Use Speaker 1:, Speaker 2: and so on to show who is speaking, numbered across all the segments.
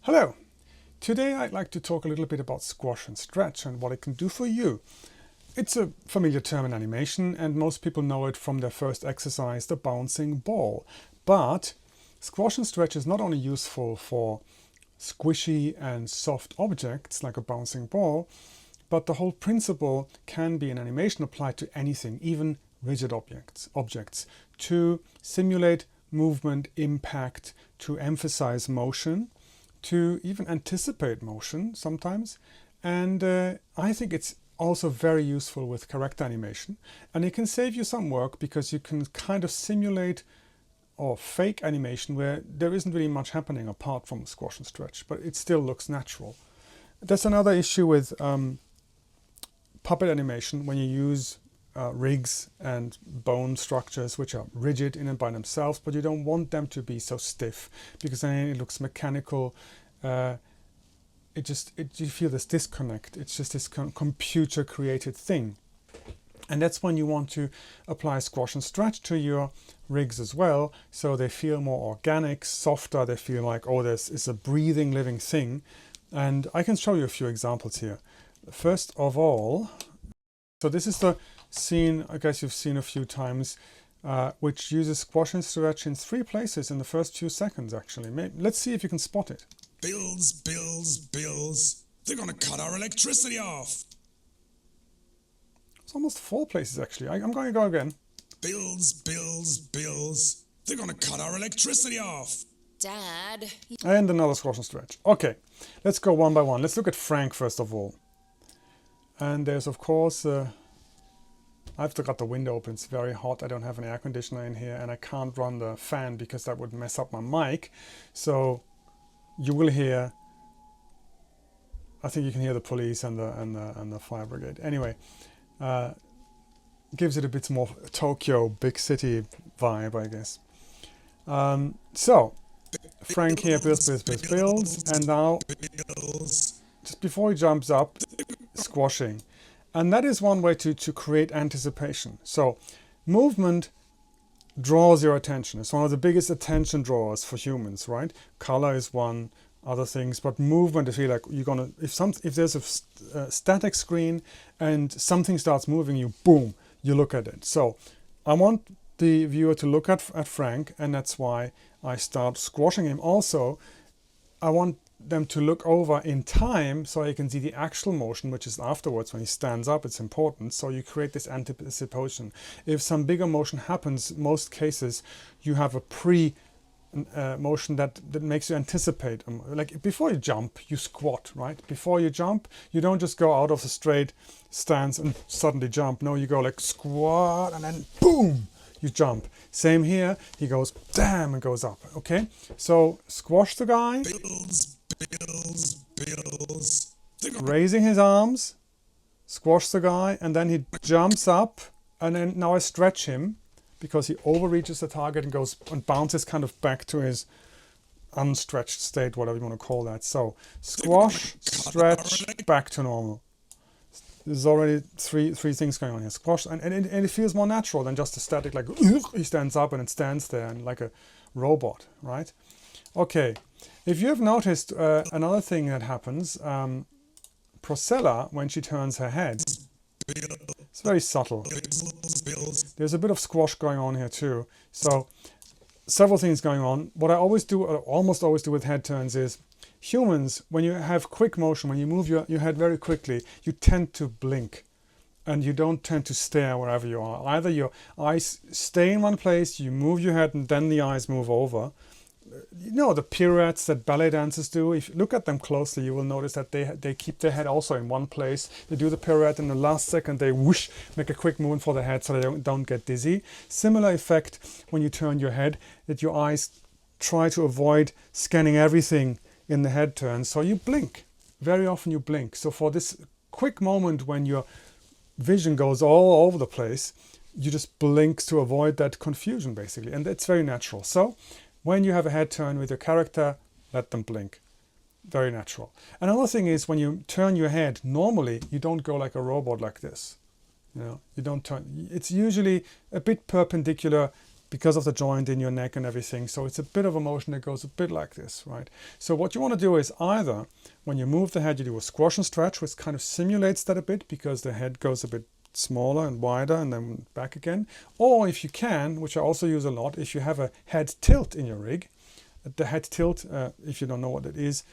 Speaker 1: Hello! Today I'd like to talk a little bit about squash and stretch and what it can do for you. It's a familiar term in animation and most people know it from their first exercise, the bouncing ball. But squash and stretch is not only useful for squishy and soft objects like a bouncing ball, but the whole principle can be in animation applied to anything, even rigid objects, to simulate movement, impact, to emphasize motion, to even anticipate motion sometimes. And I think it's also very useful with character animation. And it can save you some work because you can kind of simulate or fake animation where there isn't really much happening apart from squash and stretch, but it still looks natural. That's another issue with puppet animation when you use rigs and bone structures which are rigid in and by themselves, but you don't want them to be so stiff because then it looks mechanical. You feel this disconnect. It's just this computer created thing. And that's when you want to apply squash and stretch to your rigs as well, so they feel more organic, softer. They feel like, oh, this is a breathing, living thing. And I can show you a few examples here. First of all, so this is the scene I guess you've seen a few times, which uses squash and stretch in 3 places in the first few seconds actually. Let's see if you can spot it.
Speaker 2: Bills, bills, bills. They're gonna cut our electricity off.
Speaker 1: It's almost 4 places actually. I'm going to go again.
Speaker 2: Bills, bills, bills. They're gonna cut our electricity off.
Speaker 3: Dad.
Speaker 1: And another squash and stretch. Okay, let's go one by one. Let's look at Frank first of all. And there's of course, I've still got the window open. It's very hot. I don't have an air conditioner in here and I can't run the fan because that would mess up my mic. So you will hear, I think you can hear the police and the fire brigade. Anyway, gives it a bit more Tokyo, big city vibe, I guess. So Frank here builds, and now just before he jumps up, squashing. And that is one way to create anticipation. So movement draws your attention. It's one of the biggest attention drawers for humans, right? Color is one, other things, but movement is really like you're gonna, if there's a static screen and something starts moving, you boom, you look at it. So I want the viewer to look at Frank, and that's why I start squashing him. Also, I want them to look over in time so you can see the actual motion, which is afterwards when he stands up. It's important. So you create this anticipation. If some bigger motion happens, most cases you have a motion that makes you anticipate. Like before you jump, you squat, right? Before you jump, you don't just go out of the straight stance and suddenly jump. No, you go like squat and then boom, you jump. Same here, he goes damn and goes up. Okay, so squash the guy,
Speaker 2: Bills, bills.
Speaker 1: raising his arms, squash the guy, and then he jumps up, and then now I stretch him because he overreaches the target and goes and bounces kind of back to his unstretched state, whatever you want to call that. So squash, stretch, back to normal. There's already three things going on here. Squash, and it feels more natural than just a static, like he stands up and it stands there and like a robot, right? Okay, if you have noticed another thing that happens, Procella, when she turns her head, it's very subtle. There's a bit of squash going on here too. So several things going on. What I always do, or almost always do with head turns is, humans, when you have quick motion, when you move your head very quickly, you tend to blink and you don't tend to stare wherever you are. Either your eyes stay in one place, you move your head and then the eyes move over. You know the pirouettes that ballet dancers do. If you look at them closely, you will notice that they keep their head also in one place. They do the pirouette in the last second, they whoosh, make a quick movement for the head so they don't get dizzy. Similar effect when you turn your head, that your eyes try to avoid scanning everything in the head turn, so you blink. Very often you blink. So for this quick moment when your vision goes all over the place, you just blink to avoid that confusion basically, and it's very natural. So when you have a head turn with your character, let them blink. Very natural. Another thing is when you turn your head, normally you don't go like a robot like this. You know, you don't turn. It's usually a bit perpendicular because of the joint in your neck and everything. So it's a bit of a motion that goes a bit like this, right? So what you want to do is either when you move the head, you do a squash and stretch, which kind of simulates that a bit because the head goes a bit smaller and wider and then back again. Or if you can, which I also use a lot, if you have a head tilt in your rig, the head tilt, if you don't know what it is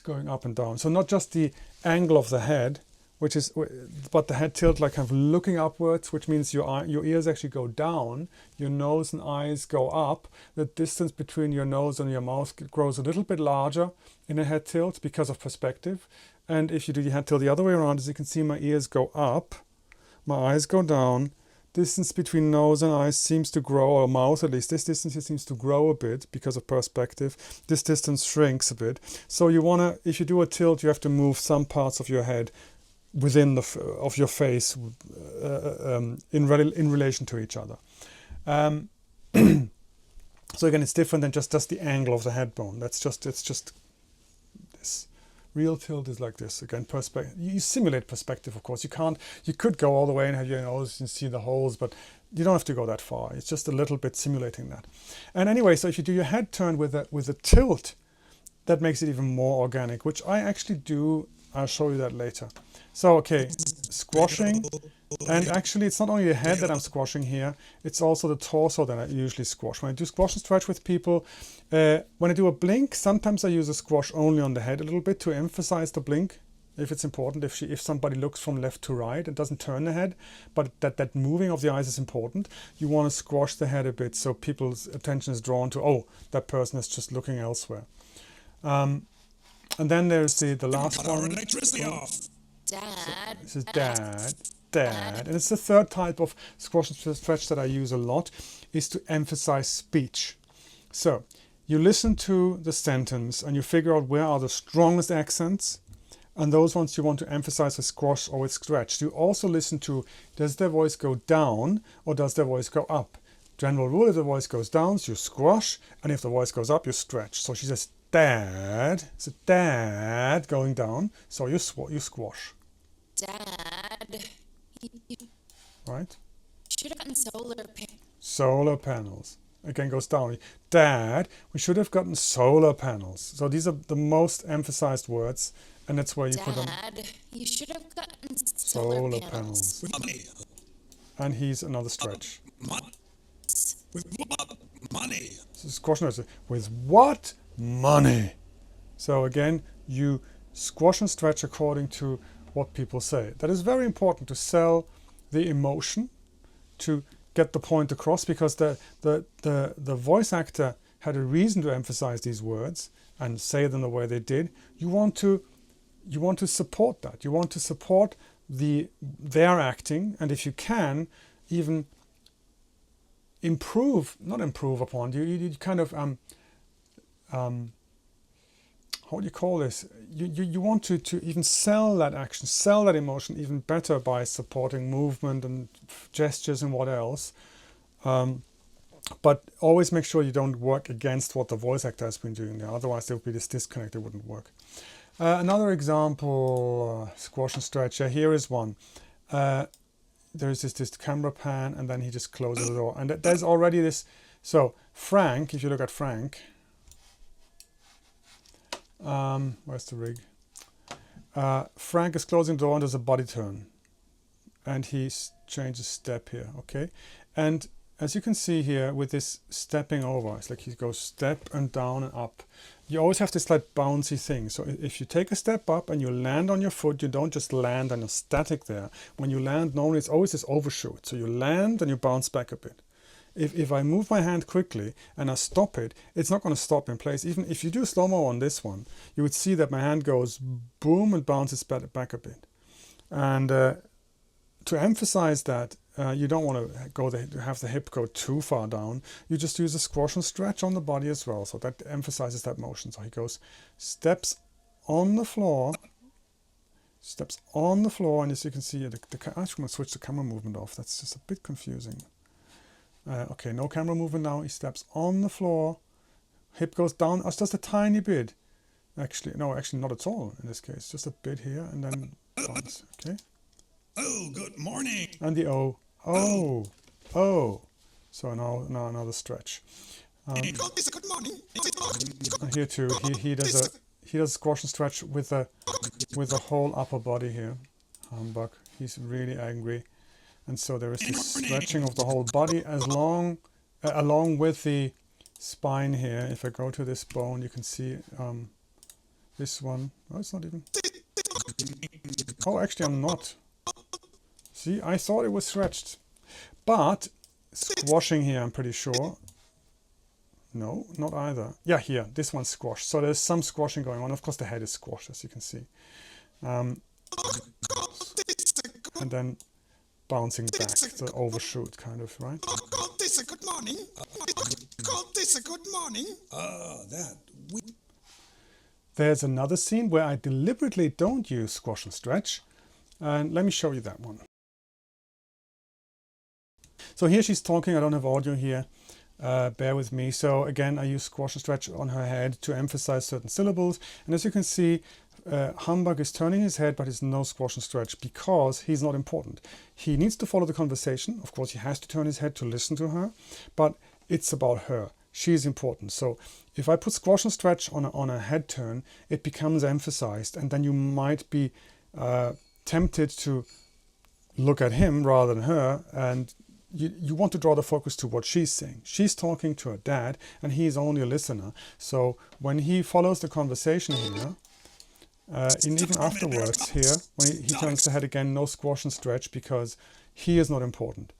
Speaker 1: going up and down. So not just the angle of the head, but the head tilt, like kind of looking upwards, which means your ears actually go down, your nose and eyes go up. The distance between your nose and your mouth grows a little bit larger in a head tilt because of perspective. And if you do your head tilt the other way around, as you can see, my ears go up, my eyes go down. Distance between nose and eyes seems to grow, or mouth at least. This distance here seems to grow a bit because of perspective. This distance shrinks a bit. So you want to, if you do a tilt, you have to move some parts of your head within of your face in relation to each other. So again, it's different than just the angle of the head bone. It's just this. Real tilt is like this. Again, perspective. You simulate perspective, of course. You could go all the way and have your nose and see the holes, but you don't have to go that far. It's just a little bit simulating that. And anyway, so if you do your head turn with a tilt, that makes it even more organic, which I actually do. I'll show you that later. So, okay, squashing. And actually, it's not only the head that I'm squashing here, it's also the torso that I usually squash. When I do squash and stretch with people, when I do a blink, sometimes I use a squash only on the head a little bit to emphasize the blink, if it's important, if somebody looks from left to right and doesn't turn the head, but that moving of the eyes is important. You want to squash the head a bit so people's attention is drawn to, oh, that person is just looking elsewhere. And then there's the last one.
Speaker 2: Electricity off.
Speaker 3: Dad.
Speaker 1: This is dad. And it's the third type of squash and stretch that I use a lot, is to emphasize speech. So you listen to the sentence and you figure out where are the strongest accents, and those ones you want to emphasize with squash or with stretch. You also listen to, does their voice go down or does their voice go up? General rule, if the voice goes down, you squash, and if the voice goes up, you stretch. So she says dad, so dad going down, so you squash.
Speaker 3: Dad.
Speaker 1: Right?
Speaker 3: Should have gotten
Speaker 1: Solar panels. Again goes down. Dad, we should have gotten solar panels. So these are the most emphasized words, and that's where you put them.
Speaker 3: Dad, you should have gotten
Speaker 1: Solar panels.
Speaker 2: With money.
Speaker 1: And he's another stretch.
Speaker 2: With what money?
Speaker 1: So squash notes. With what money? So again, you squash and stretch according to what people say. That is very important to sell the emotion, to get the point across, because the voice actor had a reason to emphasize these words and say them the way they did. You want to support that. You want to support their acting, and if you can, even not improve upon. You kind of how do you call this? You want to even sell that action, sell that emotion even better by supporting movement and gestures and what else. But always make sure you don't work against what the voice actor has been doing there. Otherwise there would be this disconnect, it wouldn't work. Another example, squash and stretch. Here is one. There's this camera pan, and then he just closes the door. And there's already this. So Frank, if you look at Frank, where's the rig? Frank is closing the door and there's a body turn. And he changes step here, okay? And as you can see here with this stepping over, it's like he goes step and down and up. You always have this like bouncy thing. So if you take a step up and you land on your foot, you don't just land and you're static there. When you land, normally it's always this overshoot. So you land and you bounce back a bit. If I move my hand quickly and I stop it, it's not going to stop in place. Even if you do slow-mo on this one, you would see that my hand goes boom and bounces back a bit. And to emphasize that, you don't want to have the hip go too far down. You just use a squash and stretch on the body as well. So that emphasizes that motion. So he goes, steps on the floor, and as you can see, I'm actually going to switch the camera movement off. That's just a bit confusing. Okay, no camera movement now. He steps on the floor, hip goes down, just a tiny bit. Actually not at all in this case. Just a bit here, and then bounce. Okay.
Speaker 2: Oh, good morning.
Speaker 1: And the oh. So now another stretch.
Speaker 2: Good morning.
Speaker 1: And here too, he does a squash and stretch with the whole upper body here. Humbug, he's really angry, and so there is this stretching of the whole body along with the spine here. If I go to this bone, you can see this one. Oh, it's not even. Oh, actually, I'm not. See, I thought it was stretched, but squashing here, I'm pretty sure. No, not either. Yeah, here, this one's squashed. So there's some squashing going on. Of course, the head is squashed, as you can see. And then bouncing back, the overshoot kind of, right?
Speaker 2: This a good morning. This a good morning.
Speaker 1: There's another scene where I deliberately don't use squash and stretch. And let me show you that one. So here she's talking. I don't have audio here. Bear with me. So again, I use squash and stretch on her head to emphasize certain syllables. And as you can see, Humbug is turning his head, but it's no squash and stretch because he's not important. He needs to follow the conversation. Of course, he has to turn his head to listen to her, but it's about her. She's important. So if I put squash and stretch on a head turn, it becomes emphasized, and then you might be tempted to look at him rather than her, and you want to draw the focus to what she's saying. She's talking to her dad, and he is only a listener. So when he follows the conversation here, and even afterwards here, when he turns the head again, no squash and stretch because he is not important.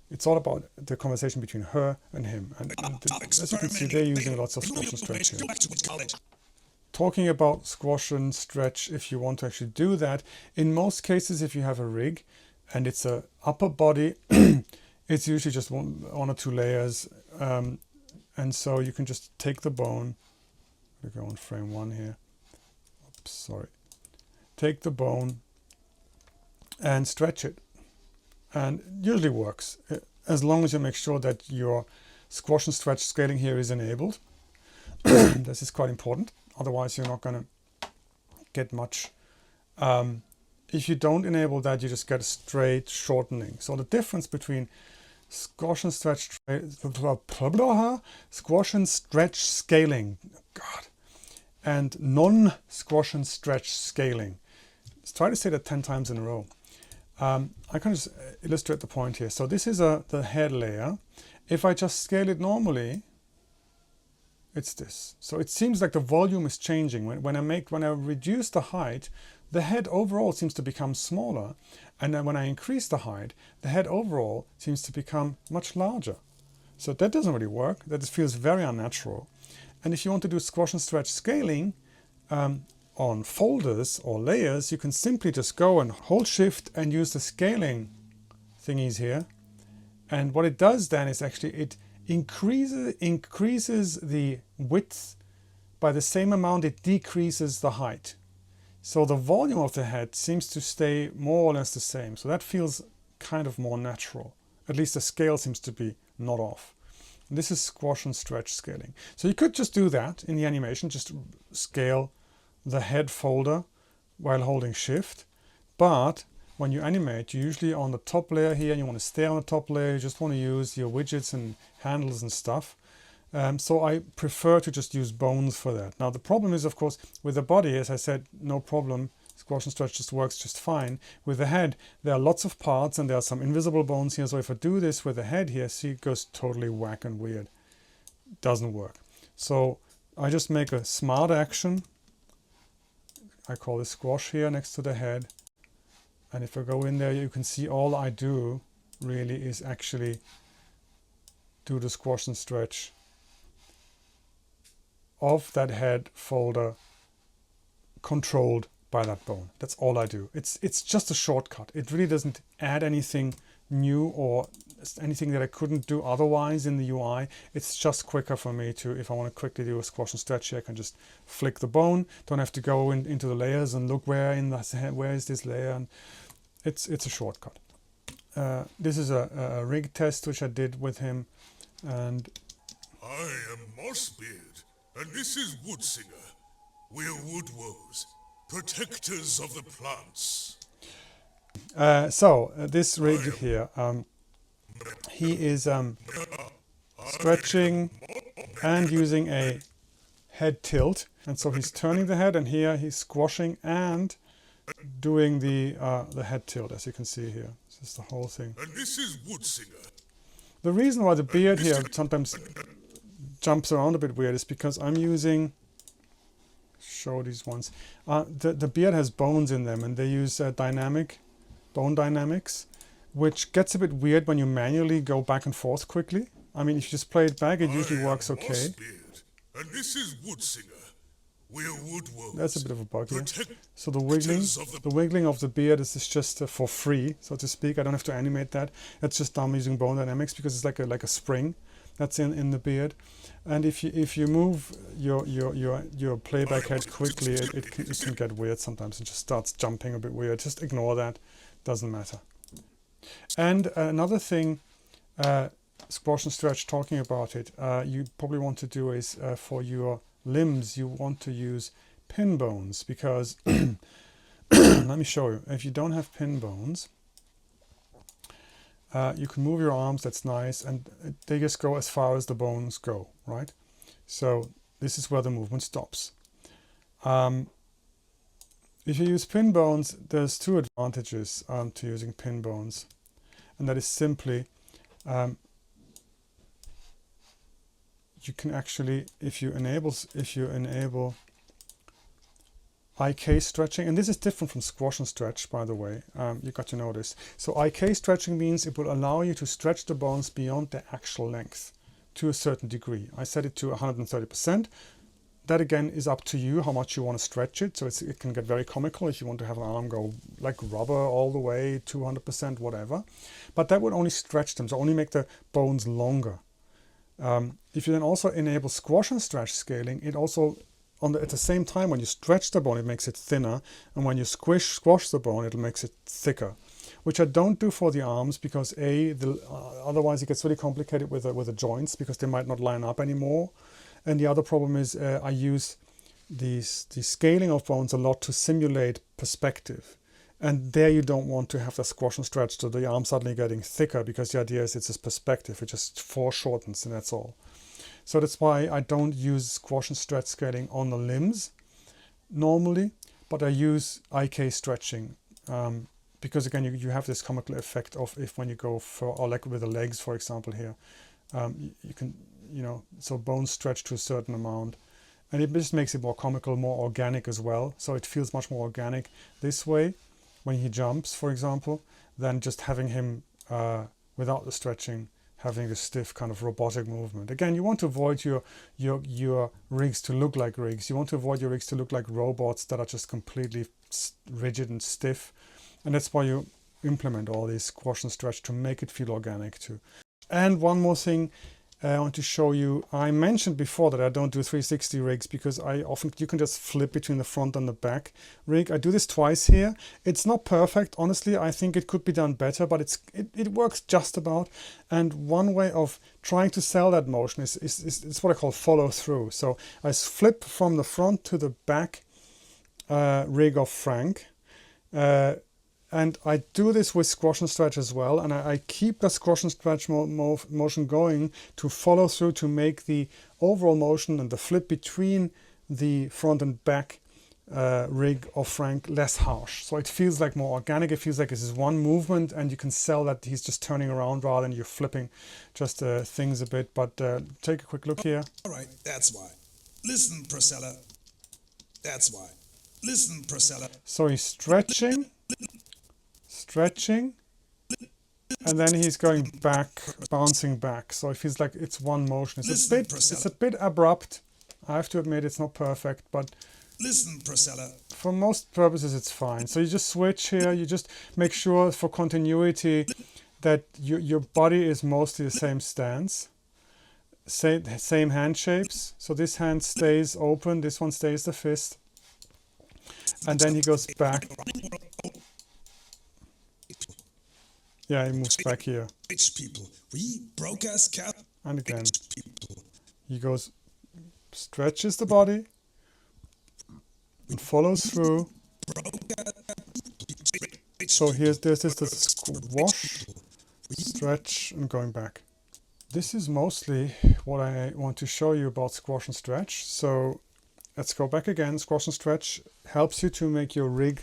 Speaker 1: It's all about the conversation between her and him. And as you can see, they're using lots of squash and stretch here. Talking about squash and stretch, if you want to actually do that, in most cases, if you have a rig and it's a upper body, it's usually just one or two layers. And so you can just take the bone. I'll go on frame 1 here. Oops, sorry. Take the bone and stretch it. And it usually works, as long as you make sure that your squash and stretch scaling here is enabled. This is quite important. Otherwise, you're not going to get much. If you don't enable that, you just get a straight shortening. So the difference between squash and stretch scaling, God, and non-squash and stretch scaling. Let's try to say that 10 times in a row. I can just illustrate the point here. So this is the head layer. If I just scale it normally, it's this. So it seems like the volume is changing. When I reduce the height, the head overall seems to become smaller. And then when I increase the height, the head overall seems to become much larger. So that doesn't really work. That just feels very unnatural. And if you want to do squash and stretch scaling on folders or layers, you can simply just go and hold shift and use the scaling thingies here. And what it does then is actually it increases the width by the same amount it decreases the height. So the volume of the head seems to stay more or less the same. So that feels kind of more natural. At least the scale seems to be not off. And this is squash and stretch scaling. So you could just do that in the animation, just scale the head folder while holding shift. But when you animate, you're usually on the top layer here, and you want to stay on the top layer. You just want to use your widgets and handles and stuff. So I prefer to just use bones for that. Now the problem is, of course, with the body, as I said, no problem. Squash and stretch just works just fine. With the head, there are lots of parts and there are some invisible bones here. So if I do this with the head here, see, it goes totally whack and weird. Doesn't work. So I just make a smart action. I call this squash here next to the head. And if I go in there, you can see all I do really is actually do the squash and stretch of that head folder controlled by that bone. That's all I do. It's just a shortcut. It really doesn't add anything new or anything that I couldn't do otherwise in the UI. It's just quicker for me to, if I want to quickly do a squash and stretch here, I can just flick the bone. Don't have to go into the layers and look where is this layer. And it's a shortcut. This is a rig test which I did with him. And
Speaker 2: I am Mossbeard, and this is Woodsinger. We're woodwoes, protectors of the plants.
Speaker 1: So this rig here, he is stretching and using a head tilt. And so he's turning the head, and here he's squashing and doing the head tilt, as you can see here. This is the whole thing.
Speaker 2: And this is Woodsinger.
Speaker 1: The reason why the beard here sometimes jumps around a bit weird is because I'm using, show these ones. The beard has bones in them, and they use bone dynamics, which gets a bit weird when you manually go back and forth quickly. I mean, if you just play it back, it usually works okay.
Speaker 2: And this is Woodsinger. We're woodworms.
Speaker 1: That's a bit of a bug here. So the wiggling of the beard is just for free, so to speak. I don't have to animate that. It's just I'm using bone dynamics because it's like a spring that's in the beard. And if you move your playback head quickly, it can get weird sometimes. It just starts jumping a bit weird. Just ignore that. Doesn't matter. And another thing, Squash and Stretch talking about it, you probably want to do is for your limbs, you want to use pin bones, because let me show you. If you don't have pin bones, you can move your arms, that's nice, and they just go as far as the bones go, right? So this is where the movement stops. If you use pin bones, there's two advantages to using pin bones, and that is simply you can actually, if you enable IK stretching, and this is different from squash and stretch, by the way, you got to know this. So IK stretching means it will allow you to stretch the bones beyond their actual length to a certain degree. I set it to 130%. That again is up to you how much you want to stretch it. So it can get very comical if you want to have an arm go like rubber all the way, 200%, whatever. But that would only stretch them, so only make the bones longer. If you then also enable squash and stretch scaling, it also, at the same time, when you stretch the bone, it makes it thinner, and when you squash the bone, it makes it thicker, which I don't do for the arms because otherwise it gets really complicated with the joints because they might not line up anymore. And the other problem is I use the scaling of bones a lot to simulate perspective. And there you don't want to have the squash and stretch so the arm suddenly getting thicker, because the idea is it's this perspective. It just foreshortens, and that's all. So that's why I don't use squash and stretch scaling on the limbs normally, but I use IK stretching because again you have this comical effect of if when you go or like with the legs, for example, here you can, so bones stretch to a certain amount, and it just makes it more comical, more organic as well. So it feels much more organic this way when he jumps, for example, than just having him without the stretching, having this stiff kind of robotic movement. Again, you want to avoid your rigs to look like rigs. You want to avoid your rigs to look like robots that are just completely rigid and stiff. And that's why you implement all these squash and stretch to make it feel organic too. And one more thing I want to show you. I mentioned before that I don't do 360 rigs because you can just flip between the front and the back rig. I do this twice here. It's not perfect, honestly. I think it could be done better, but it works just about. And one way of trying to sell that motion is what I call follow through. So I flip from the front to the back rig of Frank. And I do this with squash and stretch as well, and I keep the squash and stretch motion going to follow through to make the overall motion and the flip between the front and back rig of Frank less harsh. So it feels like more organic. It feels like this is one movement, and you can sell that he's just turning around rather than you're flipping just things a bit. But take a quick look here.
Speaker 4: All right, that's why. Listen, Priscilla. That's why. Listen, Priscilla.
Speaker 1: So he's stretching, and then he's going back, bouncing back. So it feels like it's one motion. It's a bit abrupt. I have to admit it's not perfect, but
Speaker 4: listen, Priscilla.
Speaker 1: For most purposes it's fine. So you just switch here. You just make sure for continuity that your body is mostly the same stance, same hand shapes. So this hand stays open. This one stays the fist, and then he goes back. Yeah, he moves back here.
Speaker 4: Rich people. We broke ass cat.
Speaker 1: And again,
Speaker 4: People.
Speaker 1: he goes, stretches the body, and follows through. So there's this squash, stretch, and going back. this is mostly what I want to show you about squash and stretch. So let's go back again. Squash and stretch helps you to make your rig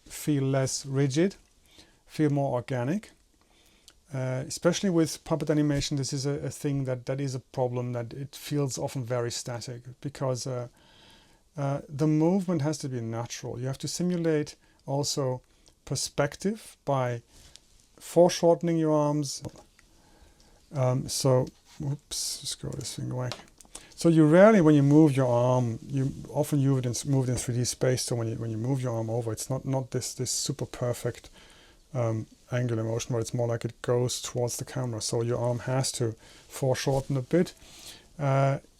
Speaker 1: feel less rigid, feel more organic. Especially with puppet animation, this is a thing that is a problem, that it feels often very static, because the movement has to be natural. You have to simulate also perspective by foreshortening your arms. So, whoops, let's go this thing away. So you rarely, when you move your arm, you often move it in 3D space. So when you move your arm over, it's not this super perfect angular motion, but it's more like it goes towards the camera. So your arm has to foreshorten a bit.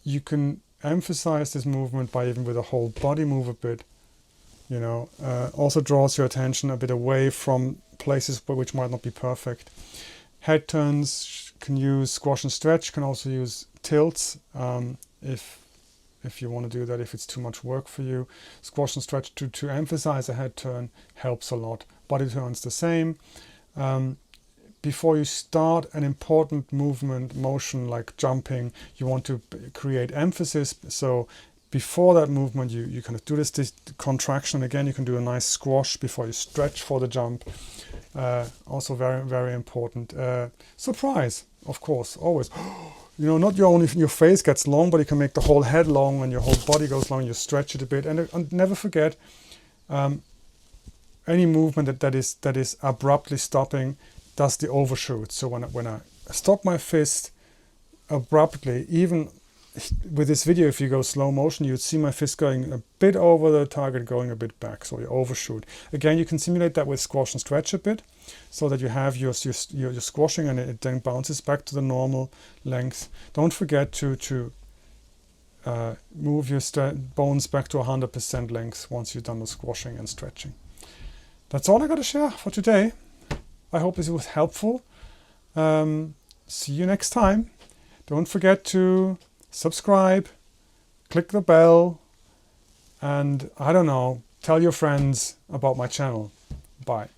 Speaker 1: You can emphasize this movement by even with a whole body move a bit. You know, also draws your attention a bit away from places which might not be perfect. Head turns can use squash and stretch. Can also use tilts if you want to do that, if it's too much work for you. Squash and stretch to emphasize a head turn helps a lot. Body turns the same. Before you start an important motion like jumping, you want to create emphasis. So before that movement, you kind of do this contraction. Again, you can do a nice squash before you stretch for the jump. Also very, very important. Surprise, of course, always. You know, not only your face gets long, but you can make the whole head long and your whole body goes long. You stretch it a bit, and never forget, any movement that is abruptly stopping does the overshoot. So when I stop my fist abruptly, even with this video, if you go slow motion, you'd see my fist going a bit over the target, going a bit back, so you overshoot. Again, you can simulate that with squash and stretch a bit, so that you have your squashing and it then bounces back to the normal length. Don't forget to move your bones back to 100% length once you've done the squashing and stretching. That's all I got to share for today. I hope this was helpful. See you next time. Don't forget to subscribe, click the bell, and I don't know, tell your friends about my channel. Bye.